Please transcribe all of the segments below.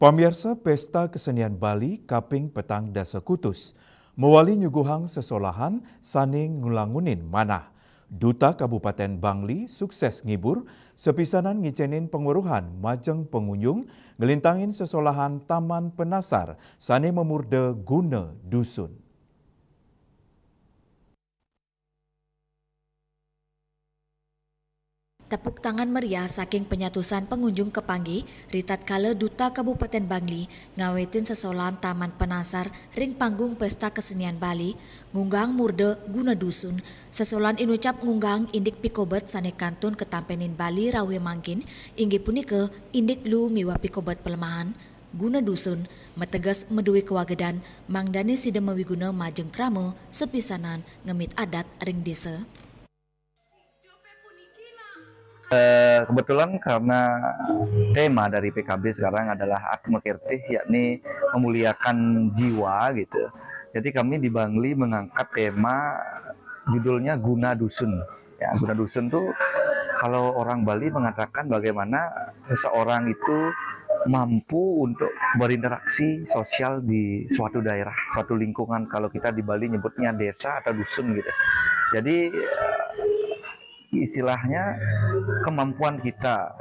Pamirsa Pesta Kesenian Bali Kaping Petang Dasa Kutus, mewali nyuguhang sesolahan saning ngulangunin manah. Duta Kabupaten Bangli sukses ngibur, sepisanan ngicenin penguruhan majeng pengunjung ngelintangin sesolahan Taman Penasar sane memurde guna dusun. Tepuk tangan meriah saking penyatusan pengunjung kepanggih, Ritat Kala Duta Kabupaten Bangli, ngawetin sesolahan Taman Penasar, ring panggung Pesta Kesenian Bali, ngunggang murde guna dusun, sesolahan inucap ngunggang indik pikobet sane kantun ketampenin Bali rawe mangkin, inggi punike indik lu miwa pikobet pelemahan, guna dusun, metegas medui kewagedan, mangdani sida mewiguna majeng krama, sepisanan ngemit adat ring desa. Kebetulan karena tema dari PKB sekarang adalah Atma Kirtih, yakni memuliakan jiwa gitu. Jadi kami di Bangli mengangkat tema judulnya Guna Dusun. Ya, Guna Dusun tuh kalau orang Bali mengatakan bagaimana seseorang itu mampu untuk berinteraksi sosial di suatu daerah, suatu lingkungan. Kalau kita di Bali nyebutnya desa atau dusun gitu. Jadi istilahnya kemampuan kita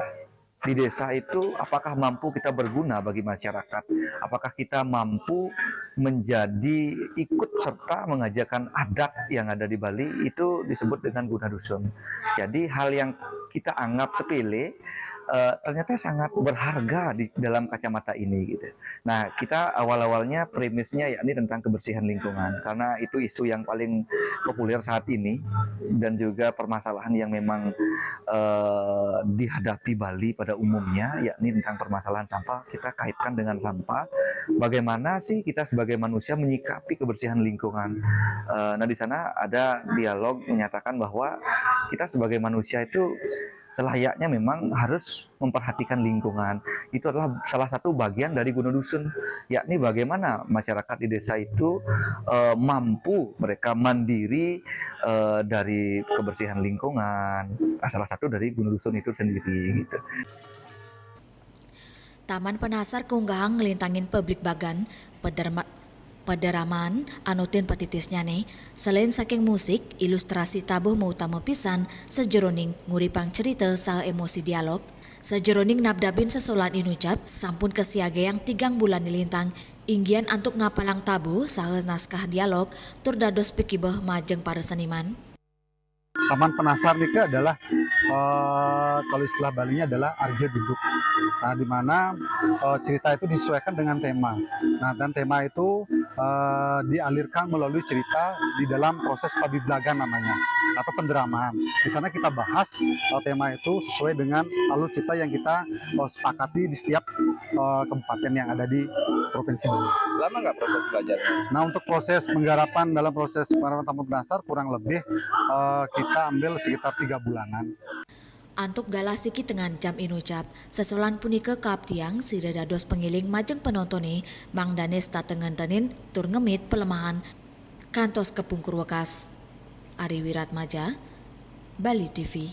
di desa itu apakah mampu kita berguna bagi masyarakat, apakah kita mampu menjadi ikut serta mengajarkan adat yang ada di Bali, itu disebut dengan guna dusun. Jadi hal yang kita anggap sepele ternyata sangat berharga di dalam kacamata ini gitu. Nah, kita awal-awalnya premisnya yakni tentang kebersihan lingkungan, karena itu isu yang paling populer saat ini dan juga permasalahan yang memang dihadapi Bali pada umumnya, yakni tentang permasalahan sampah. Kita kaitkan dengan sampah, bagaimana sih kita sebagai manusia menyikapi kebersihan lingkungan. Nah, di sana ada dialog menyatakan bahwa kita sebagai manusia itu selayaknya memang harus memperhatikan lingkungan. Itu adalah salah satu bagian dari guna dusun, yakni bagaimana masyarakat di desa itu mampu mereka mandiri dari kebersihan lingkungan. Salah satu dari guna dusun itu sendiri gitu. Taman Penasar keunggahang ngelintangin publik bagan, pederaman anutin petitisnya nih, selain saking musik, ilustrasi tabuh mau utama pisan, sejeroning nguripang cerita saha emosi dialog, sejeroning nabdabin sesolan inucap, sampun kesiaga yang 3 bulan nilintang, inggian antuk ngapalang tabuh saha naskah dialog, tur dados pikibeh majeng para seniman. Taman Penasar ini adalah kalau istilah Balinya adalah arja duduk. Nah, di mana cerita itu disesuaikan dengan tema. Nah, dan tema itu dialirkan melalui cerita di dalam proses pabiblagan namanya atau penderamaan. Di sana kita bahas tema itu sesuai dengan alur cerita yang kita sepakati di setiap kabupaten yang ada di Provinsi Bali. Lama nggak proses belajarnya? Nah, untuk proses penggarapan dalam proses penggarapan Taman Penasar kurang lebih kita ambil sekitar 3 bulanan. Antuk galasiki dengan jam inucap, sesolan punika kaptiang sida dados pengiling majeng penontone, Mang Danes tatengentenin tur ngemit pelemahan kantos kepungkur wekas. Ari Wiratmaja, Bali TV.